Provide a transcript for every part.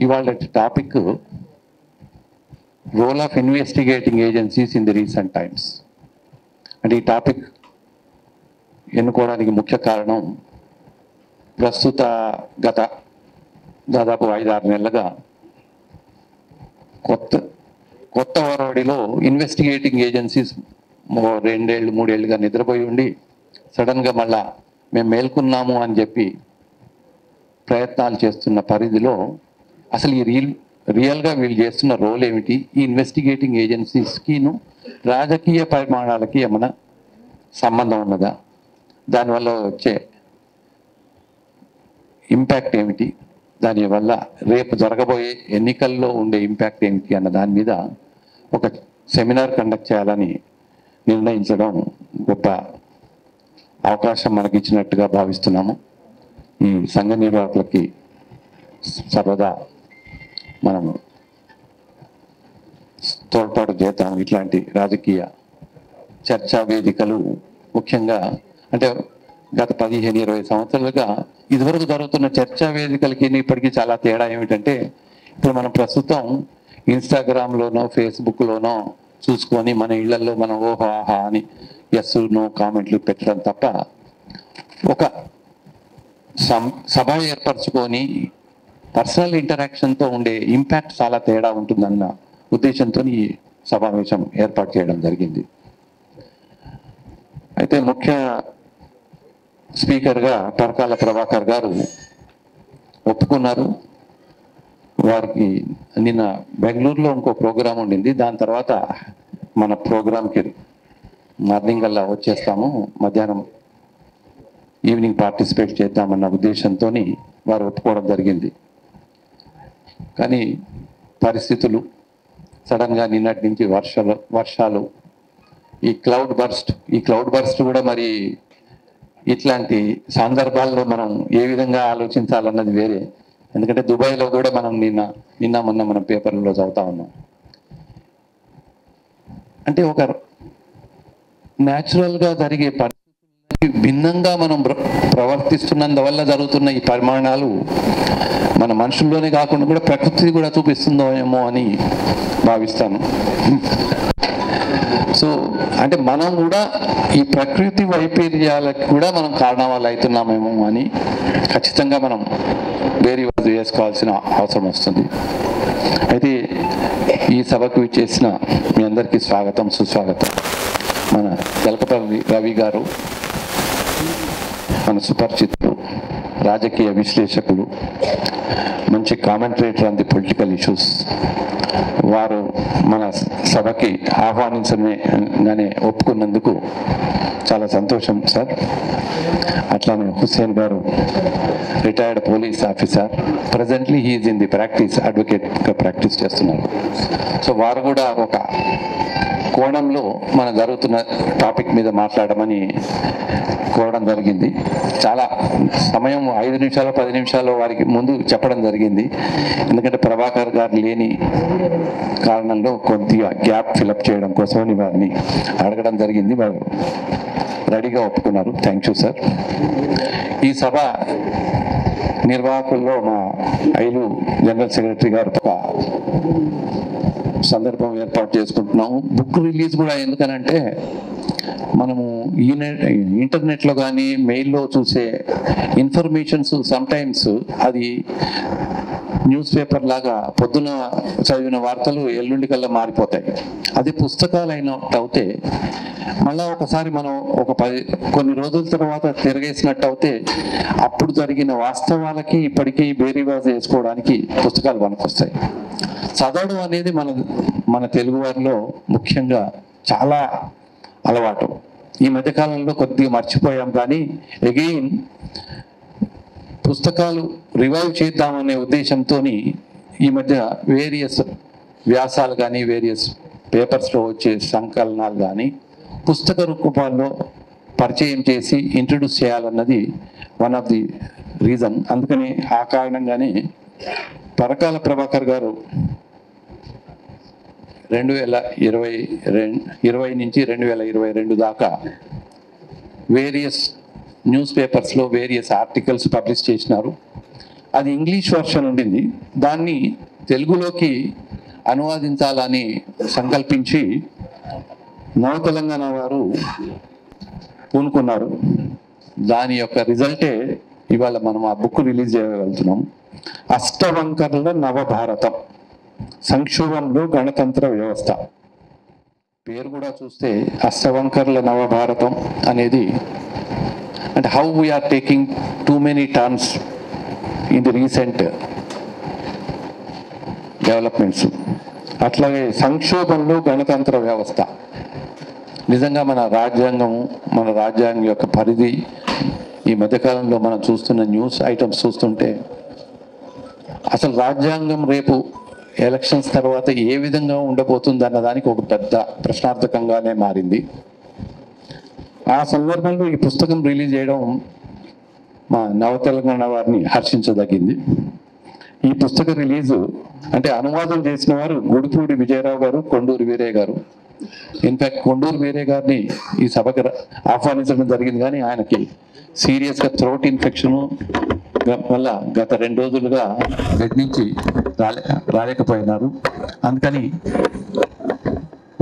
ఇవాళ topic role of investigating agencies in the recent times. అంటే ఈ టాపిక్ ఎన్నుకోవడానికి ముఖ్య కారణం ప్రస్తుత గత దాదాపు 5-6 నెలలుగా కొత్త వరవడిలో ఇన్వెస్టిగేటింగ్ ఏజెన్సీస్ 2-3 ఏళ్ళుగా నిద్రపోయి ఉండి సడన్గా మళ్ళా మేము మేల్కొన్నాము అని చెప్పి ప్రయత్నాలు చేస్తున్న పరిధిలో అసలు ఈ రియల్గా వీళ్ళు చేస్తున్న రోల్ ఏమిటి, ఈ ఇన్వెస్టిగేటింగ్ ఏజెన్సీస్కిను రాజకీయ పరిమాణాలకి ఏమైనా సంబంధం ఉన్నదా, దానివల్ల వచ్చే ఇంపాక్ట్ ఏమిటి, దానివల్ల రేపు జరగబోయే ఎన్నికల్లో ఉండే ఇంపాక్ట్ ఏమిటి అన్న దాని మీద ఒక సెమినార్ కండక్ట్ చేయాలని నిర్ణయించడం గొప్ప అవకాశం మనకి ఇచ్చినట్టుగా భావిస్తున్నాము. ఈ సంఘ నిర్వాహకులకి సర్వదా మనము తోడ్పాటు చేద్దాం. ఇట్లాంటి రాజకీయ చర్చా వేదికలు ముఖ్యంగా అంటే గత 15-20 సంవత్సరాలుగా ఇదివరకు జరుగుతున్న చర్చా వేదికలకి ఇప్పటికీ చాలా తేడా ఏమిటంటే, ఇప్పుడు మనం ప్రస్తుతం ఇన్స్టాగ్రామ్లోనో ఫేస్బుక్లోనో చూసుకొని మన ఇళ్లలో మనం ఓహో ఆహా అని ఎస్ నో కామెంట్లు పెట్టడం తప్ప ఒక సభ ఏర్పరచుకొని పర్సనల్ ఇంటరాక్షన్తో ఉండే ఇంపాక్ట్ చాలా తేడా ఉంటుందన్న ఉద్దేశంతో ఈ సమావేశం ఏర్పాటు చేయడం జరిగింది. అయితే ముఖ్య స్పీకర్గా పరకాల ప్రభాకర్ గారు ఒప్పుకున్నారు. వారికి నిన్న బెంగళూరులో ఇంకో ప్రోగ్రాం ఉండింది, దాని తర్వాత మన ప్రోగ్రాంకి మార్నింగ్ అలా వచ్చేస్తాము, మధ్యాహ్నం ఈవినింగ్ పార్టిసిపేట్ చేద్దామన్న ఉద్దేశంతో వారు ఒప్పుకోవడం జరిగింది. కానీ పరిస్థితులు సడన్గా నిన్నటి నుంచి వర్షాలు ఈ క్లౌడ్ బర్స్ట్ కూడా మరి ఇట్లాంటి సందర్భాల్లో మనం ఏ విధంగా ఆలోచించాలన్నది వేరే. ఎందుకంటే దుబాయ్లో కూడా మనం నిన్న మొన్న మనం పేపర్లలో చదువుతా ఉన్నాం. అంటే ఒక న్యాచురల్గా జరిగే పరిస్థితులకి భిన్నంగా మనం ప్రవర్తిస్తున్నందువల్ల జరుగుతున్న ఈ పరిమాణాలు మన మనుషుల్లోనే కాకుండా కూడా ప్రకృతి కూడా చూపిస్తుందో ఏమో అని భావిస్తాను. సో అంటే మనం కూడా ఈ ప్రకృతి వైపరీత్యాలకు కూడా మనం కారణాలు అవుతున్నామేమో అని ఖచ్చితంగా మనం వేరు చేసుకోవాల్సిన అవసరం వస్తుంది. అయితే ఈ సభకు ఇచ్చేసిన మీ అందరికీ స్వాగతం, సుస్వాగతం. మన తెలకపల్లి రవి గారు మన సుపరిచితులు, రాజకీయ విశ్లేషకులు, మంచి కామెంటరేటర్ ఆన్ ది పొలిటికల్ ఇష్యూస్. వారు మన సభకి ఆహ్వానించగానే ఒప్పుకున్నందుకు చాలా సంతోషం సార్. అట్లానే Hussain garu retired police officer, presently he is in the practice, అడ్వకేట్గా ప్రాక్టీస్ చేస్తున్నారు. సో వారు కూడా ఒక కోణంలో మన జరుగుతున్న టాపిక్ మీద మాట్లాడమని కోరడం జరిగింది. చాలా సమయం 5 నిమిషాలు 10 నిమిషాలు వారికి ముందు చెప్పడం జరిగింది. ఎందుకంటే ప్రభాకర్ గారు లేని కారణంలో కొద్దిగా గ్యాప్ ఫిలప్ చేయడం కోసమని వారిని అడగడం జరిగింది. వారు రెడీగా ఒప్పుకున్నారు. Thank you sir. ఈ సభ నిర్వాహకుల్లో మా ఐలు జనరల్ సెక్రటరీ గారు ఒక సందర్భం ఏర్పాటు చేసుకుంటున్నాము. బుక్ రిలీజ్ కూడా ఎందుకనంటే మనము ఇంటర్నెట్లో కానీ మెయిల్లో చూసే ఇన్ఫర్మేషన్స్ సమ్టైమ్స్ అది న్యూస్ పేపర్ లాగా పొద్దున చదివిన వార్తలు ఎల్లుండి కల్లా మారిపోతాయి. అది పుస్తకాలు అయినట్టు అవుతే మళ్ళీ ఒకసారి మనం కొన్ని రోజుల తర్వాత తిరగేసినట్టు అవుతే అప్పుడు జరిగిన వాస్తవాలకి ఇప్పటికీ బేరీవాజు వేసుకోవడానికి పుస్తకాలు పనికొస్తాయి. చదవడం అనేది మన తెలుగు వారిలో ముఖ్యంగా చాలా అలవాటు. ఈ మధ్యకాలంలో కొద్దిగా మర్చిపోయాం, కానీ అగైన్ పుస్తకాలు రివైవ్ చేద్దామనే ఉద్దేశంతో ఈ మధ్య వేరియస్ వ్యాసాలు కానీ వేరియస్ పేపర్స్లో వచ్చే సంకలనాలు కానీ పుస్తక రూపంలో పరిచయం చేసి ఇంట్రడ్యూస్ చేయాలన్నది వన్ ఆఫ్ ది రీజన్. అందుకని ఆ కారణంగానే పరకాల ప్రభాకర్ గారు 2020 నుంచి 2022 దాకా వేరియస్ న్యూస్ పేపర్స్లో వేరియస్ ఆర్టికల్స్ పబ్లిష్ చేసినారు. అది ఇంగ్లీష్ వర్షన్ ఉండింది. దాన్ని తెలుగులోకి అనువాదించాలని సంకల్పించి నవ తెలంగాణ వారు పూనుకున్నారు. దాని యొక్క రిజల్టే ఇవాళ మనం ఆ బుక్ రిలీజ్ చేయగలుగుతున్నాం. అష్టవంకర్ల నవభారతం, సంక్షోభంలో గణతంత్ర వ్యవస్థ. పేరు కూడా చూస్తే అష్టవంకర్ల నవభారతం అనేది అంటే how we are taking too many turns in the recent developments. అట్లాగే సంక్షోభంలో గణతంత్ర వ్యవస్థ. నిజంగా మన రాజ్యాంగం యొక్క పరిధి ఈ మధ్యకాలంలో మనం చూస్తున్న న్యూస్ ఐటమ్స్ చూస్తుంటే అసలు రాజ్యాంగం రేపు ఎలక్షన్స్ తర్వాత ఏ విధంగా ఉండబోతుంది అన్న దానికి ఒక పెద్ద ప్రశ్నార్థకంగానే మారింది. ఆ సందర్భంలో ఈ పుస్తకం రిలీజ్ చేయడం మా నవ తెలంగాణ వారిని హర్షించదగింది. ఈ పుస్తక రిలీజు అంటే అనువాదం చేసిన వారు గుడిపూడి విజయరావు గారు, కొండూరు వీరయ్య గారు. ఇన్ఫ్యాక్ట్ కొండూరు వీరయ్య గారిని ఈ సభకు ఆహ్వానించడం జరిగింది, కానీ ఆయనకి సీరియస్గా థ్రోట్ ఇన్ఫెక్షను వల్ల గత 2 రోజులుగా బెడ్ నుంచి రాలేకపోయినారు. అందుకని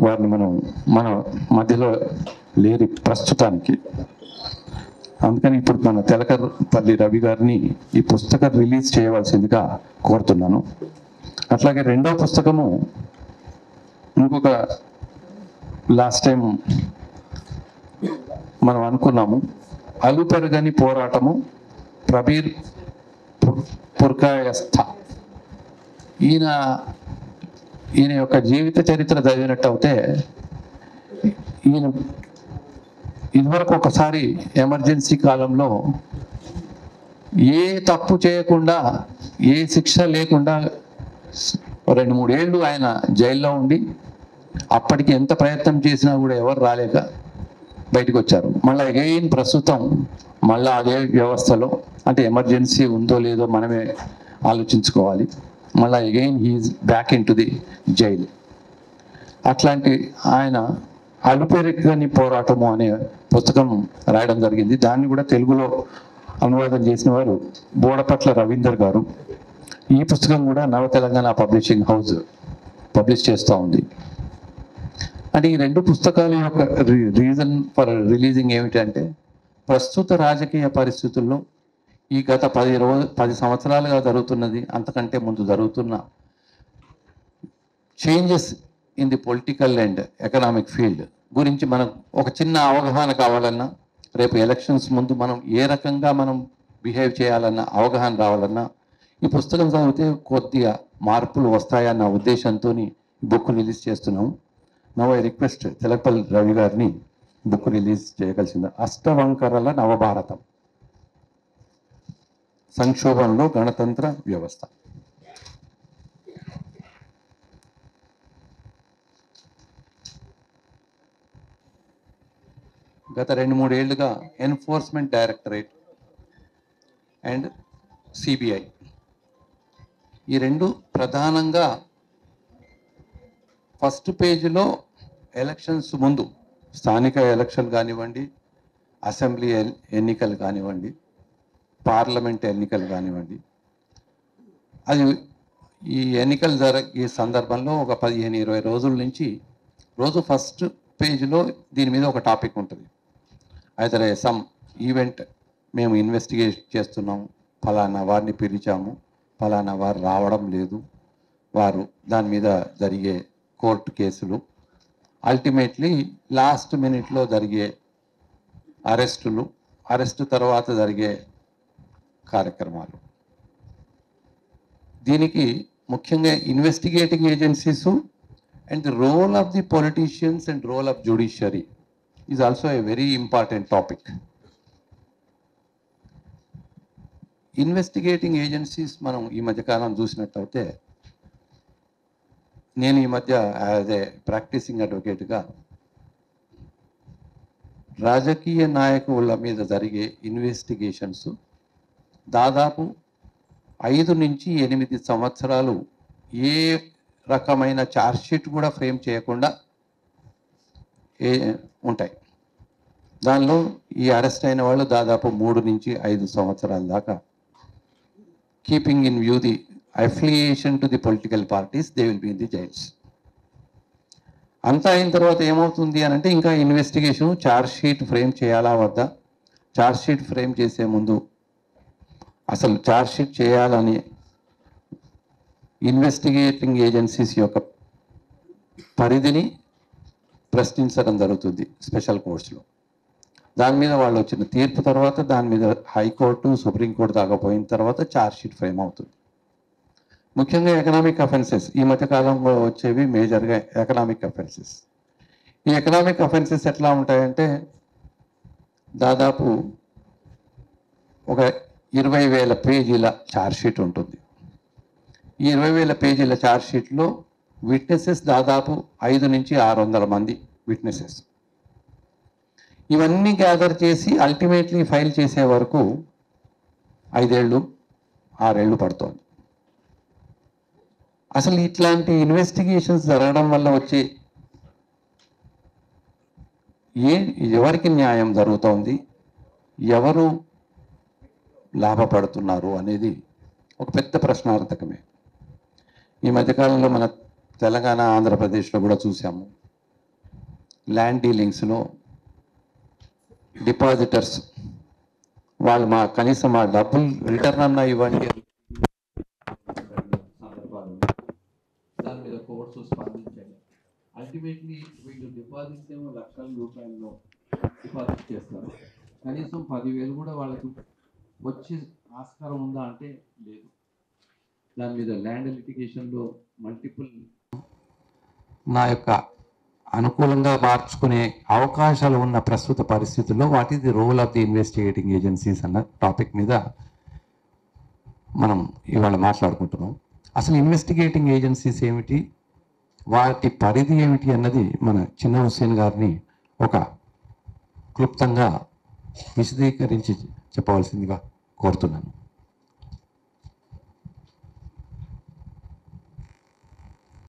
వారిని మన మధ్యలో లేరు ప్రస్తుతానికి. అందుకని ఇప్పుడు మన తెలకపల్లి రవి గారిని ఈ పుస్తకం రిలీజ్ చేయవలసిందిగా కోరుతున్నాను. అట్లాగే రెండో పుస్తకము ఇంకొక లాస్ట్ టైం మనం అనుకున్నాము, అలుపెరగని పోరాటము, ప్రబీర్ పుర్కాయస్థ. ఈయన యొక్క జీవిత చరిత్ర చదివినట్టు అయితే ఈయన ఇదివరకు ఒకసారి ఎమర్జెన్సీ కాలంలో ఏ తప్పు చేయకుండా, ఏ శిక్ష లేకుండా 2-3 ఏళ్ళు ఆయన జైల్లో ఉండి అప్పటికి ఎంత ప్రయత్నం చేసినా కూడా ఎవరు రాలేక బయటకు వచ్చారు. మళ్ళీ అగైన్ ప్రస్తుతం మళ్ళీ అదే వ్యవస్థలో, అంటే ఎమర్జెన్సీ ఉందో లేదో మనమే ఆలోచించుకోవాలి. మళ్ళీ again he's back into the jail. అట్లాంటి ఆయన అలుపెరగని పోరాటము అనే పుస్తకం రాయడం జరిగింది. దాన్ని కూడా తెలుగులో అనువాదం చేసిన వారు బోడపట్ల రవీందర్ గారు. ఈ పుస్తకం కూడా నవ తెలంగాణ పబ్లిషింగ్ హౌస్ పబ్లిష్ చేస్తూ ఉంది. అంటే ఈ 2 పుస్తకాల యొక్క రీజన్ ఫర్ రిలీజింగ్ ఏమిటంటే, ప్రస్తుత రాజకీయ పరిస్థితుల్లో ఈ గత 10 సంవత్సరాలుగా జరుగుతున్నది, అంతకంటే ముందు జరుగుతున్న changes in the political and economic field గురించి మనకు ఒక చిన్న అవగాహన కావాలన్నా, రేపు ఎలక్షన్స్ ముందు మనం ఏ రకంగా మనం బిహేవ్ చేయాలన్నా అవగాహన రావాలన్నా ఈ పుస్తకం చదివితే కొద్దిగా మార్పులు వస్తాయన్న ఉద్దేశంతో ఈ బుక్ రిలీజ్ చేస్తున్నాము. Now I request Telakapalli Ravi గారిని బుక్ రిలీజ్ చేయగలిసింది. అష్టవంకరల నవభారతం, సంక్షోభంలో గణతంత్ర వ్యవస్థ. గత 2-3 ఏళ్లుగా ఎన్ఫోర్స్మెంట్ డైరెక్టరేట్ అండ్ సిబిఐ ఈ 2 ప్రధానంగా ఫస్ట్ పేజీలో ఎలక్షన్స్ ముందు, స్థానిక ఎలక్షన్ కానివ్వండి, అసెంబ్లీ ఎన్నికలు కానివ్వండి, పార్లమెంట్ ఎన్నికలు కానివ్వండి, అది ఈ ఎన్నికలు జరిగే సందర్భంలో ఒక 15-20 రోజుల నుంచి రోజు ఫస్ట్ పేజీలో దీని మీద ఒక టాపిక్ ఉంటుంది. అయితే సమ్ ఈవెంట్ మేము ఇన్వెస్టిగేట్ చేస్తున్నాము, ఫలానా వారిని పిలిచాము, ఫలానా వారు రావడం లేదు, వారు దాని మీద జరిగే కోర్టు కేసులు, అల్టిమేట్లీ లాస్ట్ మినిట్లో జరిగే అరెస్టు తర్వాత జరిగే కార్యక్రమాలు. దీనికి ముఖ్యంగా investigating agencies and the role of the politicians and role of judiciary is also a very important topic. Investigating agencies మనం ఈ మధ్యకాలం చూసినట్టయితే, నేను ఈ మధ్య యాజ్ ఏ ప్రాక్టీసింగ్ అడ్వకేట్గా రాజకీయ నాయకుల మీద జరిగే ఇన్వెస్టిగేషన్స్ దాదాపు 5 నుంచి 8 సంవత్సరాలు ఏ రకమైన ఛార్జ్షీట్ కూడా ఫ్రేమ్ చేయకుండా ఉంటాయి. దానిలో ఈ అరెస్ట్ అయిన వాళ్ళు దాదాపు 3 నుంచి 5 సంవత్సరాల దాకా keeping in view the affiliation to the political parties, they will be in the jails. అంతా అయిన తర్వాత ఏమవుతుంది అని అంటే ఇంకా ఇన్వెస్టిగేషన్, ఛార్జ్ షీట్ ఫ్రేమ్ చేయాలా వద్దా, ఛార్జ్ షీట్ ఫ్రేమ్ చేసే ముందు అసలు ఛార్జ్ షీట్ చేయాలని ఇన్వెస్టిగేటింగ్ ఏజెన్సీస్ యొక్క పరిధిని ప్రశ్నించడం జరుగుతుంది స్పెషల్ కోర్ట్స్లో. దాని మీద వాళ్ళు వచ్చిన తీర్పు తర్వాత దాని మీద హైకోర్టు, సుప్రీంకోర్టు దాకా పోయిన తర్వాత ఛార్జ్ షీట్ ఫ్రేమ్ అవుతుంది. ముఖ్యంగా ఎకనామిక్ అఫెన్సెస్ ఈ మధ్యకాలంలో వచ్చేవి మేజర్గా ఎకనామిక్ అఫెన్సెస్. ఈ ఎకనామిక్ అఫెన్సెస్ ఎట్లా ఉంటాయంటే దాదాపు ఒక 20,000 పేజీల ఛార్జ్ షీట్ ఉంటుంది. ఈ 20,000 పేజీల ఛార్జ్ షీట్లో విట్నెసెస్ దాదాపు 500 నుంచి 600 మంది విట్నెసెస్. ఇవన్నీ గ్యాదర్ చేసి అల్టిమేట్లీ ఫైల్ చేసే వరకు 5 ఏళ్ళు 6 ఏళ్ళు పడుతుంది. అసలు ఇట్లాంటి ఇన్వెస్టిగేషన్స్ జరగడం వల్ల వచ్చే ఎవరికి న్యాయం జరుగుతోంది, ఎవరు లాభపడుతున్నారు అనేది ఒక పెద్ద ప్రశ్నార్థకమే. ఈ మధ్యకాలంలో మన తెలంగాణ, ఆంధ్రప్రదేశ్లో కూడా చూసాము. ల్యాండ్ డీలింగ్స్లో డిపాజిటర్స్ వాళ్ళు కనీసం మా డబ్బులు రిటర్న్ అన్నా ఇవ్వండి, దాని మీద కోర్ట్స్ స్పందించాలి. అల్టిమేట్లీ వీళ్ళు డిపాజిట్స్ ఏమో లక్షల రూపాయల్లో డిపాజిట్ చేస్తారు, కనీసం 10,000 కూడా వాళ్ళకు వచ్చే ఆస్కారం ఉందా అంటే లేదు. దాని మీద ల్యాండ్ లిటిగేషన్లో మల్టిపుల్ నా యొక్క అనుకూలంగా మార్చుకునే అవకాశాలు ఉన్న ప్రస్తుత పరిస్థితుల్లో what is the role of the investigating agencies అన్న టాపిక్ మీద మనం ఇవాళ మాట్లాడుకుంటున్నాం. అసలు ఇన్వెస్టిగేటింగ్ ఏజెన్సీస్ ఏమిటి, వాటి పరిధి ఏమిటి అన్నది మన చిన్న హుస్సేన్ గారిని ఒక క్లుప్తంగా విశదీకరించి చెప్పవలసిందిగా కోరుతున్నాను.